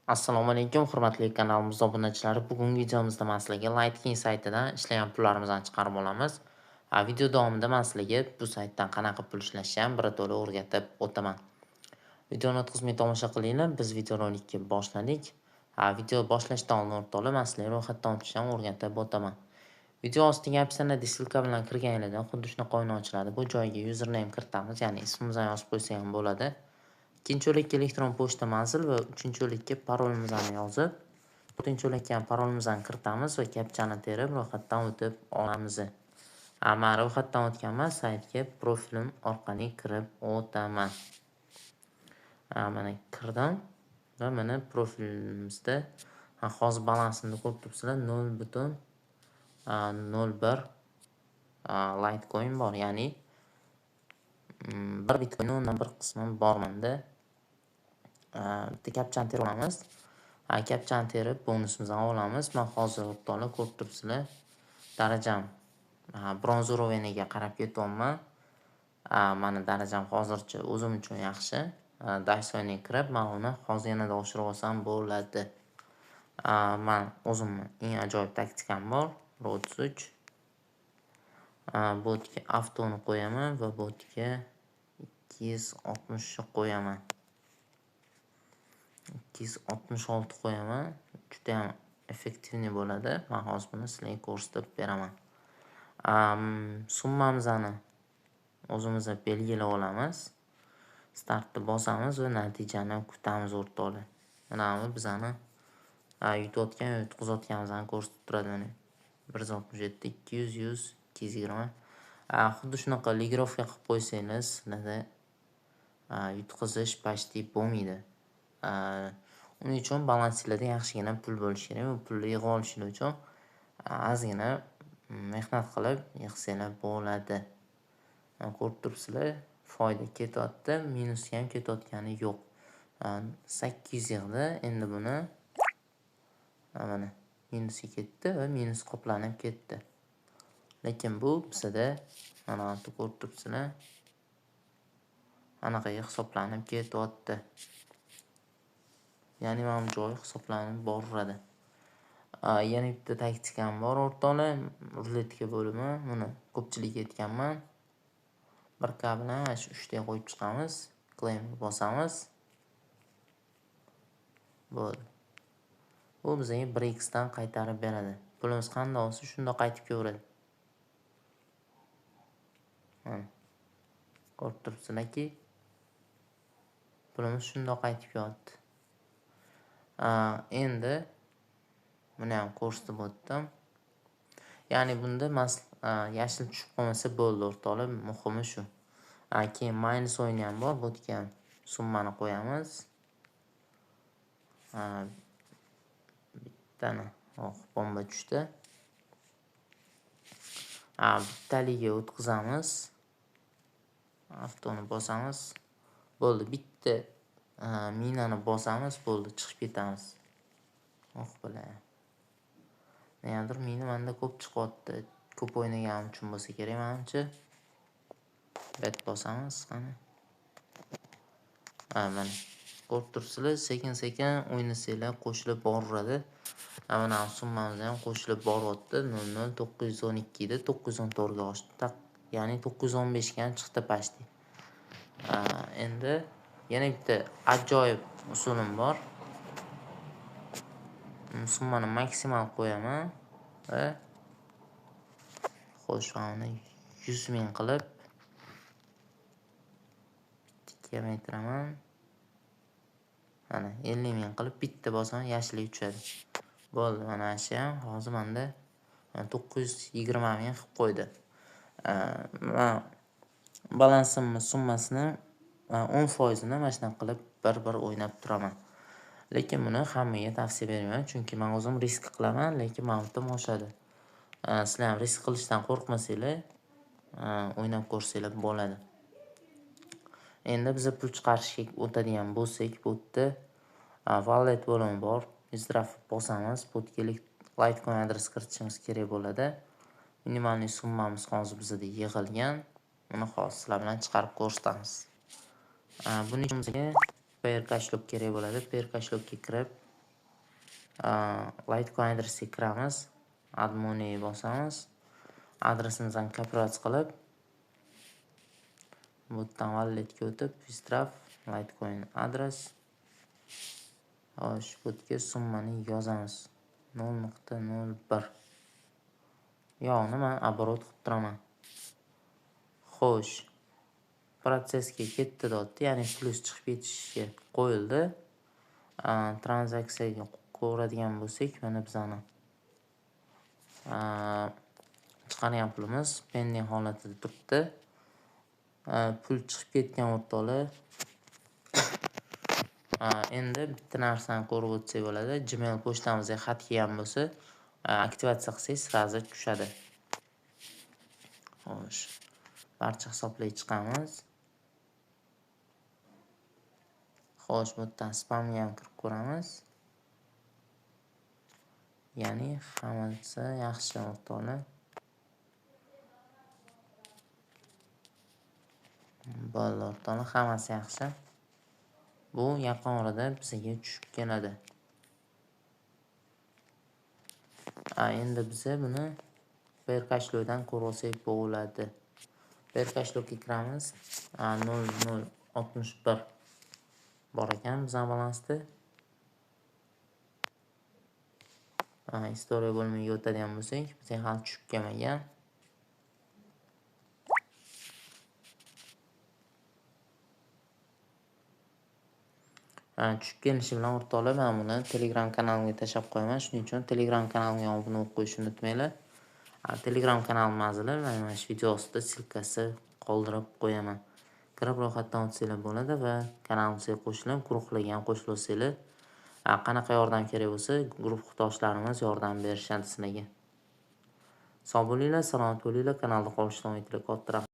Assalomu alaykum, hurmatli kanalimiz obunachilari. Bugungi videomizda men sizlarga Lightking saytidan ishlagan pullarimizni chiqarib olamiz. Video davomida men sizlarga bu saytdan qanaqa pul ishlashni ham birato'la o'rgatib o'taman. Videoni o'tkazmay tomosha qilinglar. Biz videorolikka boshladik. Video boshlashdan oldin o'rtoqlar men sizlarga ro'yxatdan o'tishni ham o'rgatib o'taman. Video ostiga opsiyada silka bilan kirganingizda xuddi shunaqa oyna ochiladi. Bu joyga username kiritamiz, ya'ni ismimizni yozib qo'ysak ham bo'ladi. Ikkinchi o'likka elektron pochta manzil va uchinchi o'likka parolimizni yozib, to'rtinchi o'likka ham parolimizni kiritamiz va kapchani terib ro'yxatdan o'tib olamiz. Men ro'yxatdan o'tganman, saytga profilim orqali kirib o'taman. Mana kirdim va mana profilimizda hozir balansimni ko'rib turibsizlar, 0.01 Litecoin bor, ya'ni 1 bitcoin undan bir qismi bormanda. Bitta kapchani terib olamiz. Kapchani terib bonusimizni olamiz. Men hozir o'rtoqlar ko'rib turibsizlar, darajam bronz uroveniga qarab ketyapman. Mani darajam hozircha o'zim uchun yaxshi. Dayso'ga kirib, men uni hozir yanada oshirib olsam bo'ladi. Men o'zimni eng ajoyib taktikam bor, Roads 3. Botga avtoni qo'yaman va botga 260 qo'yaman. 266 qo'yaman. Juda ham effektivniy bo'ladi. Men hozir buni sizlarga ko'rsatib beraman. Summamizni o'zimizga belgilab olamiz. Startni bosamiz va natijani kutamiz o'rtoqlar. Mana bu bizani yutayotgan va yutqizayotganimizni ko'rsatib turadi. Mana 167, 200, 100, 220. Xuddi shunaqa ligrovka qilib qo'ysangiz, sizlarda yutqizish почти bo'lmaydi. Uning uchun balansingizda yaxshigina pul bo'lishi kerak. Bu pulni yig'ib olishingiz uchun ozgina mehnat qilib yig'sanglar bo'ladi. Ko'rib turibsizlar, foyda ketyapti, minusga ham ketayotgani yo'q. 800 yig'di. Endi buni mana minusga ketdi va minus qoplanib ketdi. Lekin bu bizda mana ko'rib turibsizlar, anaqaga hisoblanib ketyapti. Ya'ni mana bu joy hisoblanib boriladi. Yana bitta taktikam bor o'rtoqlar, ruletka bo'limi. Buni ko'pchilikka aytganman. 1K bilan shu 3 ta qo'yib chiqamiz, claim bosamiz. Bo'ldi. Bu bizga 1x dan qaytarib beradi. Pulimiz qanday olsa shunda qaytib kelaveradi. Ko'rib turibsizlarki, pulimiz shunda qaytib kelyapti. Endi buni ham ko'rsatib o'tdim. Ya'ni bunda yashil tushib qolmasa bo'ldi o'rtoqlar, muhimi shu. Keyin minus o'yini ham bor, bu yerga summani qo'yamiz. Bittani bomba tushdi. Bittaligiga o'tkazamiz. Avtoni bosamiz. Bo'ldi, bitta minani bosamiz, bo'ldi, chiqib ketamiz. Bilan. Negadir mina menda ko'p chiqyapti. Ko'p o'ynaganim uchun bo'lsa kerak menimcha. Bet bosamiz qani. Mana ko'rib turibsizlar, sekin-sekin o'ynasanglar qo'shilib boraveradi. Mana summamiz ham qo'shilib boryapti. 00912 edi, 914 ga oshdi. Ya'ni 915 ga ham chiqdi почти. Endi yana bitta ajoyib usulim bor. Summani maksimal qo'yaman va qo'shimni 100 ming qilib kamaytiraman. Mana 50 ming qilib bitta bosaman, yashilga tushadi. Bo'ldi, mana shu ham hozir menda 920 ming qilib qo'ydi. Balansimni summasini 10% ni mana shunaqa qilib bir o'ynab turaman. Lekin buni hammaga tavsiya bermayman, chunki men o'zim risk qilaman, lekin mavtum oshadi. Sizlar ham risk qilishdan qo'rqmasanglar, o'ynab ko'rsanglar bo'ladi. Endi biz pul chiqarishga o'tadigan bo'lsak, bu yerda wallet bo'limi bor. Izraf bosamiz, bu yerga Litecoin adres kiritishimiz kerak bo'ladi. Minimalniy summamiz hozir bizda yig'ilgan. Uni hozir sizlar bilan chiqarib ko'rsatamiz. Buning uchun bizga pair cashlog kerak bo'ladi. Pair cashlogga kirib Litecoin adresiga kiramiz. Add money bosamiz. Adresimizdan kopirasiya qilib, bu yerdan walletga o'tib, Pistraf Litecoin adres. Xo'sh, bu yerga summani yozamiz. 0.01. Yo'qni men оборот qilib turaman. Xo'sh, protsessga ketdi deyapti, ya'ni plyus chiqib ketishiga qo'yildi. Tranzaksiyaga ko'radigan bo'lsak, mana bizani chiqargan pulimiz pending holatida turibdi. Pul chiqib ketgan o'rtoqlar. Endi bitta narsani ko'rib o'tsak bo'ladi. Gmail pochtamizga xat kelgan bo'lsa, aktivatsiya qilsangiz sразу tushadi. Xo'sh, barcha hisoblarga chiqamiz. Xo'sh, bu yerdan spamga ham kirib ko'ramiz. Ya'ni hammasi yaxshi o'rtoqlar. Bo'ldi o'rtoqlar, hammasi yaxshi. Bu yaqin orada bizga tushib keladi. Endi biza buni perkashlodan ko'rsak bo'ladi. Perkashloga kiramiz. 0061 bor ekan bizning balansda. Historiya bo'limiga o'tadigan bo'lsak, bizga hali tushib kelmagan. Tushib kelishi bilan o'rtoqlar, men buni Telegram kanalimga tashlab qo'yaman. Shuning uchun Telegram kanalimga obuna bo'lib qo'yishni unutmanglar. Telegram kanalim manzili mana shu video ostida silkasi qoldirib qo'yaman. Kirib ro'yxatdan o'tsanglar bo'ladi va kanalimizga qo'shilib, guruhlarga ham qo'shilib olsanglar, qanaqa yordam kerak bo'lsa, guruhdoshlarimiz yordam berishadi sizlarga. Sog' bo'linglar, salomat bo'linglar, kanalda qolishdan umid qilaman.